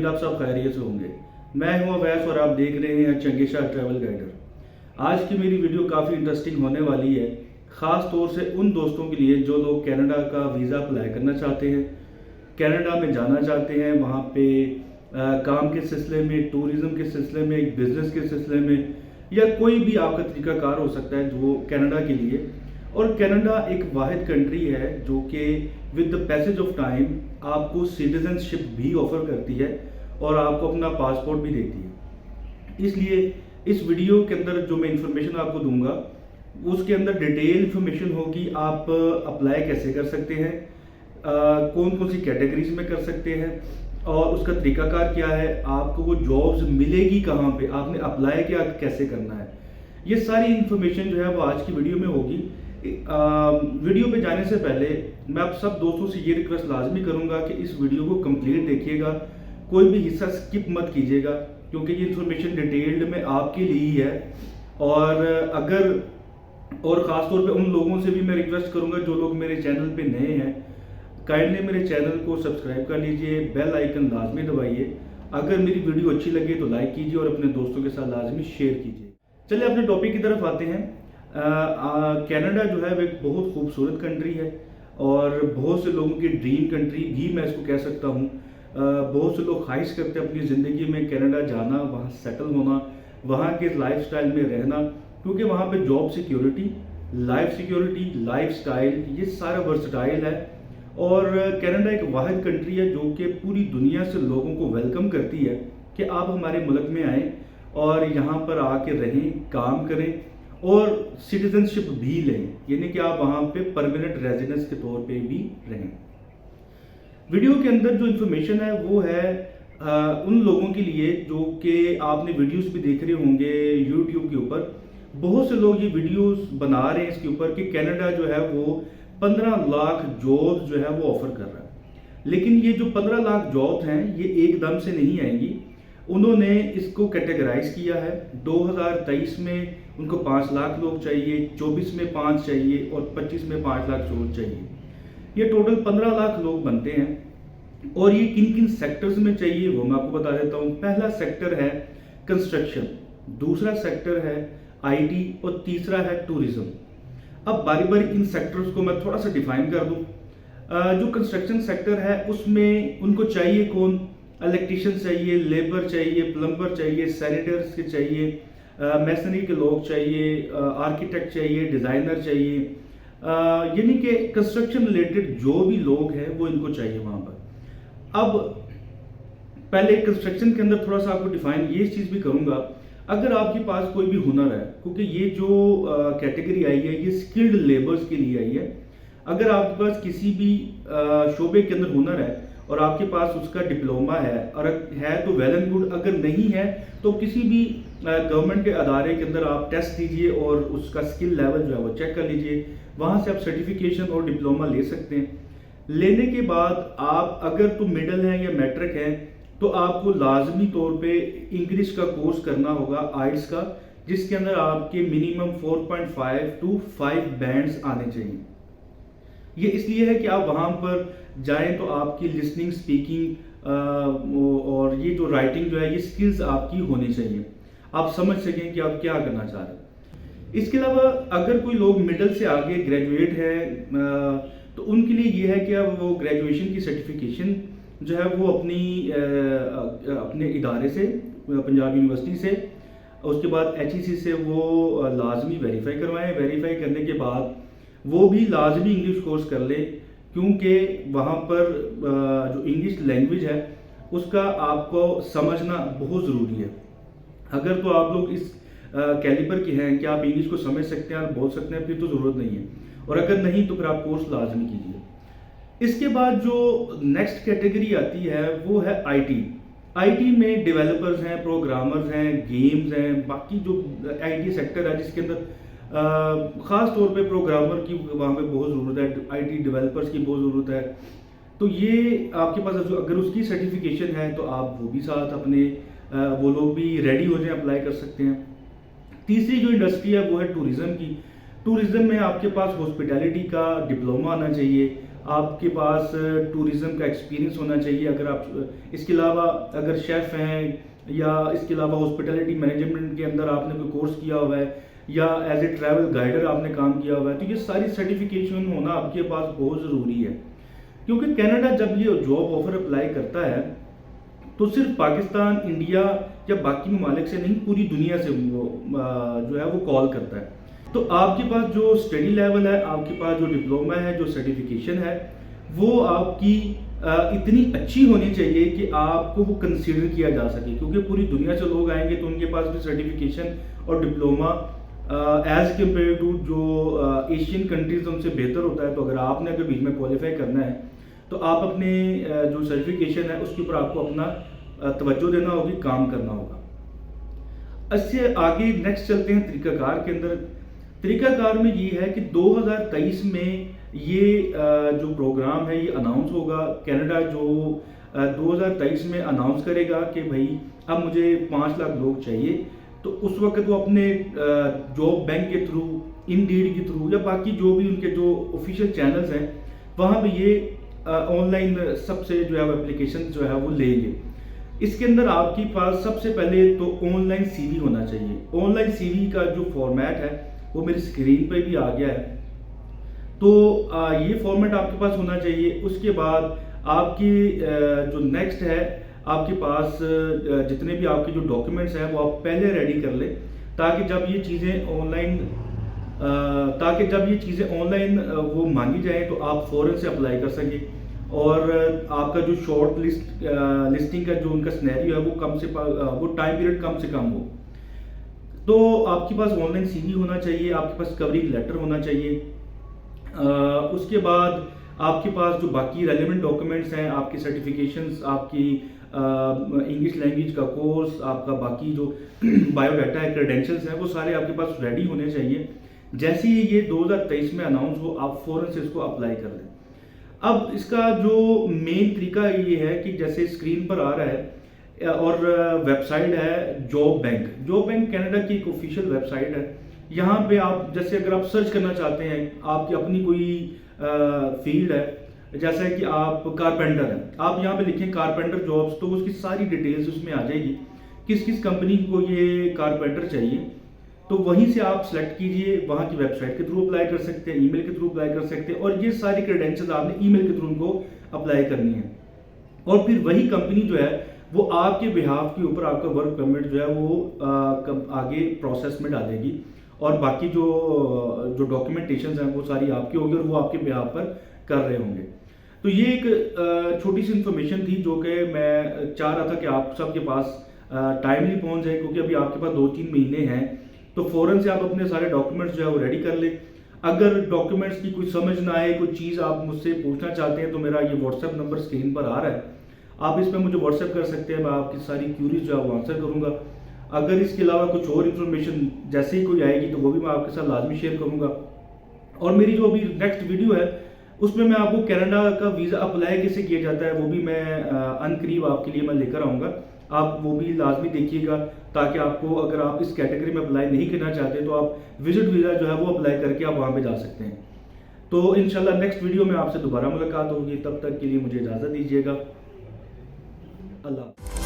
उम्मीद आप सब खैरियत से होंगे। मैं हूं अवैस और आप देख रहे हैं चंगेशा ट्रैवल गाइडर। आज की मेरी वीडियो काफ़ी इंटरेस्टिंग होने वाली है, ख़ास तौर से उन दोस्तों के लिए जो लोग कनाडा का वीज़ा अप्लाई करना चाहते हैं, कनाडा में जाना चाहते हैं, वहाँ पे काम के सिलसिले में, टूरिज़्म के सिलसिले में, एक बिज़नेस के सिलसिले में, या कोई भी आपका तरीकाकार हो सकता है जो कनाडा के लिए। और कनाडा एक वाहिद कंट्री है जो कि with the passage of time आपको सिटीजनशिप भी ऑफर करती है और आपको अपना पासपोर्ट भी देती है। इसलिए इस वीडियो के अंदर जो मैं इंफॉर्मेशन आपको दूंगा उसके अंदर डिटेल इंफॉर्मेशन होगी। आप अप्लाई कैसे कर सकते हैं, कौन कौन सी कैटेगरीज में कर सकते हैं और उसका तरीकाकार क्या है, आपको वो जॉब्स मिलेगी कहाँ पे, आपने अप्लाई क्या कैसे करना है, ये सारी इंफॉर्मेशन जो है वो आज की वीडियो में होगी। वीडियो पे जाने से पहले मैं आप सब दोस्तों से ये रिक्वेस्ट लाजमी करूंगा कि इस वीडियो को कंप्लीट देखिएगा, कोई भी हिस्सा स्किप मत कीजिएगा, क्योंकि ये इन्फॉर्मेशन डिटेल्ड में आपके लिए ही है। और ख़ास तौर पे उन लोगों से भी मैं रिक्वेस्ट करूंगा जो लोग मेरे चैनल पे नए हैं, काइंडली मेरे चैनल को सब्सक्राइब कर लीजिए, बेल आइकन लाजमी दबाइए। अगर मेरी वीडियो अच्छी लगे तो लाइक कीजिए और अपने दोस्तों के साथ लाजमी शेयर कीजिए। चलिए अपने टॉपिक की तरफ आते हैं। कनाडा जो है वो एक बहुत खूबसूरत कंट्री है और बहुत से लोगों की ड्रीम कंट्री भी मैं इसको कह सकता हूँ। बहुत से लोग ख्वाहिश करते हैं अपनी ज़िंदगी में कनाडा जाना, वहाँ सेटल होना, वहाँ के लाइफस्टाइल में रहना, क्योंकि वहाँ पे जॉब सिक्योरिटी, लाइफ स्टाइल ये सारा वर्सटाइल है। और कनाडा एक वाहिद कंट्री है जो कि पूरी दुनिया से लोगों को वेलकम करती है कि आप हमारे मुल्क में आएँ और यहाँ पर आके रहें, काम करें और सिटीजनशिप भी लें, यानी कि आप वहाँ पे परमानेंट रेजिडेंस के तौर पे भी रहें। वीडियो के अंदर जो इन्फॉर्मेशन है वो है उन लोगों के लिए जो कि आपने वीडियोस भी देख रहे होंगे यूट्यूब के ऊपर। बहुत से लोग ये वीडियोस बना रहे हैं इसके ऊपर कि कनाडा जो है वो 15 लाख जॉब्स जो है वो ऑफर कर रहा है, लेकिन ये जो 15 लाख जॉब्स हैं ये एकदम से नहीं आएंगी। उन्होंने इसको कैटेगराइज किया है। 2023 में उनको 5 लाख लोग चाहिए, 24 में 5 चाहिए और 25 में 5 लाख लोग चाहिए। ये टोटल 15 लाख लोग बनते हैं। और ये किन किन सेक्टर्स में चाहिए वो मैं आपको बता देता हूँ। पहला सेक्टर है कंस्ट्रक्शन, दूसरा सेक्टर है आईटी और तीसरा है टूरिज्म। अब बारी बारी इन सेक्टर्स को मैं थोड़ा सा डिफाइन कर दूँ। जो कंस्ट्रक्शन सेक्टर है उसमें उनको चाहिए कौन, इलेक्ट्रिशियन चाहिए, लेबर चाहिए, प्लम्बर चाहिए, सैनिटर्स के चाहिए, मैसनरी के लोग चाहिए, आर्किटेक्ट चाहिए, डिज़ाइनर चाहिए, यानी कि कंस्ट्रक्शन रिलेटेड जो भी लोग हैं वो इनको चाहिए वहाँ पर। अब पहले कंस्ट्रक्शन के अंदर थोड़ा सा आपको डिफाइन ये चीज़ भी करूँगा। अगर आपके पास कोई भी हुनर है, क्योंकि ये जो कैटेगरी आई है ये स्किल्ड लेबर्स के लिए आई है। अगर आपके पास किसी भी शोबे के अंदर हुनर है और आपके पास उसका डिप्लोमा है और है तो वेल एंड गुड, अगर नहीं है तो किसी भी गवर्नमेंट के अदारे के अंदर आप टेस्ट दीजिए और उसका स्किल लेवल जो है वो चेक कर लीजिए। वहाँ से आप सर्टिफिकेशन और डिप्लोमा ले सकते हैं। लेने के बाद आप अगर तो मिडिल हैं या मैट्रिक हैं तो आपको लाजमी तौर पे इंग्लिश का कोर्स करना होगा, आइट्स का, जिसके अंदर आपके मिनिमम 4.5 to 5 बैंड्स आने चाहिए। ये इसलिए है कि आप वहाँ पर जाएं तो आपकी लिसनिंग, स्पीकिंग और ये जो राइटिंग जो है ये स्किल्स आपकी होनी चाहिए, आप समझ सकें कि आप क्या करना चाह रहे हैं। इसके अलावा अगर कोई लोग मिडिल से आगे ग्रेजुएट हैं तो उनके लिए ये है कि अब वो ग्रेजुएशन की सर्टिफिकेशन जो है वो अपने इदारे से, पंजाब यूनिवर्सिटी से, उसके बाद HEC से वो लाजमी वेरीफाई करवाएं। वेरीफाई करने के बाद वो भी लाजमी इंग्लिश कोर्स कर ले, क्योंकि वहाँ पर जो इंग्लिश लैंग्वेज है उसका आपको समझना बहुत ज़रूरी है। अगर तो आप लोग इस कैलिबर के हैं कि आप इंग्लिश को समझ सकते हैं और बोल सकते हैं, फिर तो ज़रूरत नहीं है, और अगर नहीं तो फिर आप कोर्स लाजमी कीजिए। इसके बाद जो नेक्स्ट कैटेगरी आती है वो है आईटी में डेवलपर्स हैं, प्रोग्रामर्स हैं, गेम्स हैं, बाकी जो आईटी सेक्टर है जिसके अंदर ख़ास तौर पे प्रोग्रामर की वहाँ पे बहुत ज़रूरत है, आईटी डेवलपर्स की बहुत ज़रूरत है। तो ये आपके पास अगर उसकी सर्टिफिकेशन है तो आप वो भी साथ अपने वो लोग भी रेडी हो जाए, अप्लाई कर सकते हैं। तीसरी जो इंडस्ट्री है वो है टूरिज़्म की। टूरिज़्म में आपके पास हॉस्पिटैलिटी का डिप्लोमा आना चाहिए आपके पास टूरिज़्म का एक्सपीरियंस होना चाहिए। अगर आप इसके अलावा अगर शेफ़ हैं या इसके अलावा हॉस्पिटैलिटी मैनेजमेंट के अंदर आपने कोई कोर्स किया हुआ है या एज ए ट्रैवल गाइडर आपने काम किया हुआ है, तो ये सारी सर्टिफिकेशन होना आपके पास बहुत ज़रूरी है। क्योंकि कनाडा जब ये जॉब ऑफर अप्लाई करता है तो सिर्फ पाकिस्तान, इंडिया या बाकी ममालिक से नहीं, पूरी दुनिया से वो जो है वो कॉल करता है। तो आपके पास जो स्टडी लेवल है, आपके पास जो डिप्लोमा है, जो सर्टिफिकेशन है, वो आपकी इतनी अच्छी होनी चाहिए कि आपको वो कंसीडर किया जा सके। क्योंकि पूरी दुनिया से लोग आएंगे तो उनके पास भी सर्टिफिकेशन और डिप्लोमा एज कम्पेयर टू जो एशियन कंट्रीज उनसे बेहतर होता है। तो अगर आपने अगर बीच में क्वालिफाई करना है तो आप अपने जो सर्टिफिकेशन है उसके ऊपर आपको अपना तवज्जो देना होगी, काम करना होगा। इससे आगे नेक्स्ट चलते हैं तरीकाकार के अंदर। तरीकाकार में ये है कि 2023 में ये जो प्रोग्राम है ये अनाउंस होगा। कनाडा जो 2023 में अनाउंस करेगा कि भाई अब मुझे 5 लाख लोग चाहिए, तो उस वक्त वो अपने जॉब बैंक के थ्रू, इनडीड के थ्रू या बाकी जो भी उनके जो ऑफिशियल चैनल्स हैं वहाँ पे ये ऑनलाइन सबसे जो है वो एप्लीकेशन जो है वो लेंगे। इसके अंदर आपके पास सबसे पहले तो ऑनलाइन सीवी होना चाहिए। ऑनलाइन सीवी का जो फॉर्मेट है वो मेरी स्क्रीन पे भी आ गया है। तो ये फॉर्मेट आपके पास होना चाहिए। उसके बाद आपकी जो नेक्स्ट है, आपके पास जितने भी आपके जो डॉक्यूमेंट्स हैं वो आप पहले रेडी कर लें, ताकि जब ये चीज़ें ऑनलाइन वो मांगी जाए तो आप फ़ौरन से अप्लाई कर सकें। और आपका जो शॉर्ट लिस्टिंग का जो उनका सिनेरियो है वो टाइम पीरियड कम से कम हो। तो आपके पास ऑनलाइन सीवी होना चाहिए, आपके पास कवरिंग लेटर होना चाहिए। उसके बाद आपके पास जो बाकी रेलेवेंट डॉक्यूमेंट्स हैं, आपके सर्टिफिकेशंस, आपकी इंग्लिश लैंग्वेज का कोर्स, आपका बाकी जो बायोडाटा है, क्रेडेंशियल्स हैं, वो सारे आपके पास रेडी होने चाहिए। जैसे ही ये 2023 में अनाउंस हो, आप फ़ौरन से इसको अप्लाई कर लें। अब इसका जो मेन तरीका ये है कि जैसे स्क्रीन पर आ रहा है और वेबसाइट है job bank. Job bank Canada की एक ऑफिशियल वेबसाइट है। यहाँ पे आप जैसे अगर आप सर्च करना चाहते हैं, आपकी अपनी कोई फील्ड है, जैसा कि आप कारपेंटर हैं, आप यहाँ पे लिखें कारपेंटर जॉब्स, तो उसकी सारी डिटेल्स उसमें आ जाएगी, किस किस कंपनी को ये कारपेंटर चाहिए। तो वहीं से आप सेलेक्ट कीजिए, वहाँ की वेबसाइट के थ्रू अप्लाई कर सकते हैं, ईमेल के थ्रू अप्लाई कर सकते हैं, और ये सारी क्रेडेंशियल्स आपने ईमेल के थ्रू उनको अप्लाई करनी है। और फिर वही कंपनी जो है वो आपके बिहाफ के ऊपर आपका वर्क परमिट जो है वो आगे प्रोसेस में डालेगी, और बाकी जो डॉक्यूमेंटेशन हैं वो सारी आपकी होगी और वो आपके बिहाफ पर कर रहे होंगे। तो ये एक छोटी सी इन्फॉर्मेशन थी जो कि मैं चाह रहा था कि आप सबके पास टाइमली पहुंच जाए, क्योंकि अभी आपके पास 2-3 महीने हैं। तो फ़ौरन से आप अपने सारे डॉक्यूमेंट्स जो है वो रेडी कर लें। अगर डॉक्यूमेंट्स की कोई समझ ना आए, कोई चीज़ आप मुझसे पूछना चाहते हैं, तो मेरा ये व्हाट्सएप नंबर स्क्रीन पर आ रहा है, आप इस पर मुझे व्हाट्सएप कर सकते हैं। मैं आपकी सारी क्यूरीज जो है वो आंसर करूँगा। अगर इसके अलावा कुछ और इन्फॉर्मेशन जैसे ही कोई आएगी तो वो भी मैं आपके साथ लाजमी शेयर करूँगा। और मेरी जो अभी नेक्स्ट वीडियो है उसमें मैं आपको कनाडा का वीज़ा अप्लाई कैसे किया जाता है वो भी मैं अनकरीब आपके लिए मैं लेकर आऊँगा। आप वो भी लाजमी देखिएगा, ताकि आपको, अगर आप इस कैटेगरी में अप्लाई नहीं करना चाहते तो आप विजिट वीज़ा जो है वो अप्लाई करके आप वहाँ पे जा सकते हैं। तो इंशाल्लाह नेक्स्ट वीडियो में आपसे दोबारा मुलाकात होगी। तब तक के लिए मुझे इजाज़त दीजिएगा। अल्लाह।